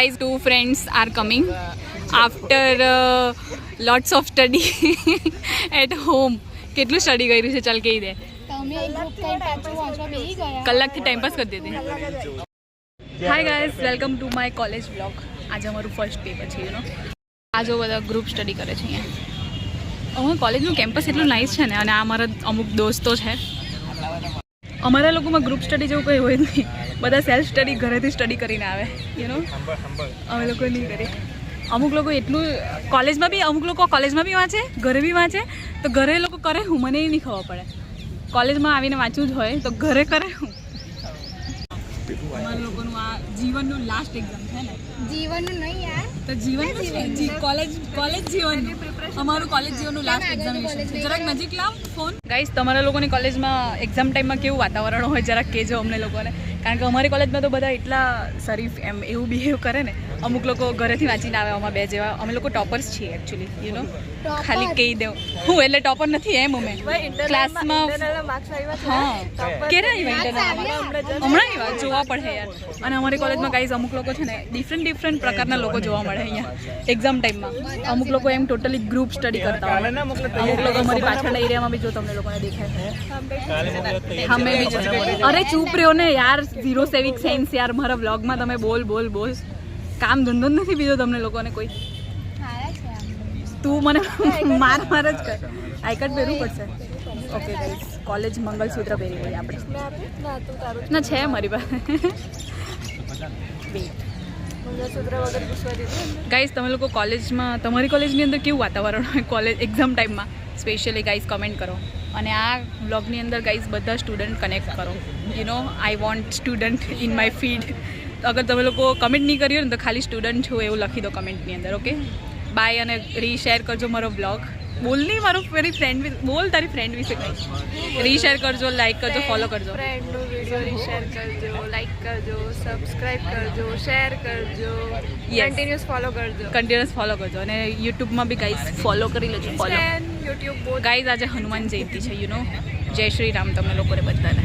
guys, two friends are coming after lots of study at home. કેટલું study કર્યું છે ચાલ કહી દે. તમે એક ગ્રુપ કઈ પાછું વાંચવા બેસી ગયા. કલાકથી ટાઈમ પાસ કરી દેતી. Hi guys, welcome to my college blog. આજે અમારું ફર્સ્ટ પેપર છે, યુ નો. આ જો બધા ગ્રુપ સ્ટડી કરે છે અહીંયા. અમારા કોલેજનું કેમ્પસ એટલું નાઇસ છે ને, અને આ અમારા અમુક દોસ્તો છે. અમારા લોકોમાં ગ્રુપ સ્ટડી જેવું કંઈ હોય નહીં, બધા સેલ્ફ સ્ટડી ઘરેથી સ્ટડી કરીને આવે, યુ નો. અમે લોકો નહીં કરીએ. અમુક લોકો એટલું કોલેજમાં બી, અમુક લોકો કોલેજમાં બી વાંચે, ઘરે બી વાંચે. તો ઘરે લોકો કરે હું, મને એ નહીં ખબર પડે. કોલેજમાં આવીને વાંચવું જ હોય તો ઘરે કરે હું. અમારા લોકોનું આ જીવનનું લાસ્ટ એક્ઝામ છે ને. જીવનનું નહીં યાર, તો જીવન કોલેજ જીવન, અમારું કોલેજ જીવનનું લાસ્ટ એક્ઝામિનેશન છે. જરાક નજીક લાવ ફોન. ગાઈસ, તમારા લોકોની કોલેજમાં એક્ઝામ ટાઈમમાં કેવું વાતાવરણ હોય જરાક કહેજો અમને લોકોને. કારણ કે અમારી કોલેજમાં તો બધા એટલા શરીફ એમ એવું બિહેવ કરે ને. અમુક લોકો ઘરેથી વાંચીને આવે. અમારા બે જેવા અમે લોકો ટોપર્સ છીએ એકચ્યુઅલી, યુ નો. ખાલી કહી દઉં હું એટલે ટોપર નથી એમ. અમે ક્લાસમાં હા કેરા હમણાં એવા જોવા પડે યાર. અને અમારી કોલેજમાં ગાઈઝ અમુક લોકો છે ને ડિફરન્ટ પ્રકારના લોકો જોવા મળે અહીંયા એક્ઝામ ટાઈમમાં. અમુક લોકો એમ ટોટલી ગ્રુપ સ્ટડી કરતા હોય. અમુક લોકો અમારી પાછળના એરિયામાં બી જો તમને લોકોને દેખાય. અમે બી અરે ચૂપ રહ્યો ને યાર, ઝીરો સેવિક સેન્સ યાર. મારા વ્લોગમાં તમે બોલ કામ ધંધો જ નથી બીજો તમને લોકોને કોઈ. તું મને માર જ કર. આઈ કાર્ડ પહેરવું પડશે. ઓકે ગાઈસ, કોલેજ મંગલસૂત્ર પહેરી ગઈ આપણે. ના છે મારી પાસે. ગાઈસ, તમે લોકો કોલેજમાં, તમારી કોલેજની અંદર કેવું વાતાવરણ હોય કોલેજ એક્ઝામ ટાઈમમાં સ્પેશિયલી ગાઈસ કમેન્ટ કરો. અને આ બ્લોગની અંદર ગાઈસ બધા સ્ટુડન્ટ કનેક્ટ કરો. You know, I want student in my feed. અગર તમે લોકો કમેન્ટ નહીં કર્યો ને તો ખાલી સ્ટુડન્ટ છો એવું લખી દો કમેન્ટની અંદર. Okay, bye. અને રીશેર કરજો મારો બ્લોગ. બોલ નહીં, મારું મારી ફ્રેન્ડ બોલ, તારી ફ્રેન્ડ વિશે કંઈ રીશેર કરજો, લાઈક કરજો, ફોલો કરજો. ફ્રેન્ડનું વિડીયો રીશેર કરજો, લાઈક કરજો, સબસ્ક્રાઇબ કરજો, શેર કરજો, કન્ટિન્યુઅસ ફોલો કરજો. અને યુટ્યુબમાં બી ગાઈઝ ફોલો કરી લેજો. Follow YouTube guys. આજે હનુમાન જયંતિ છે, યુ નો. જય શ્રી રામ તમને લોકોને બધાને.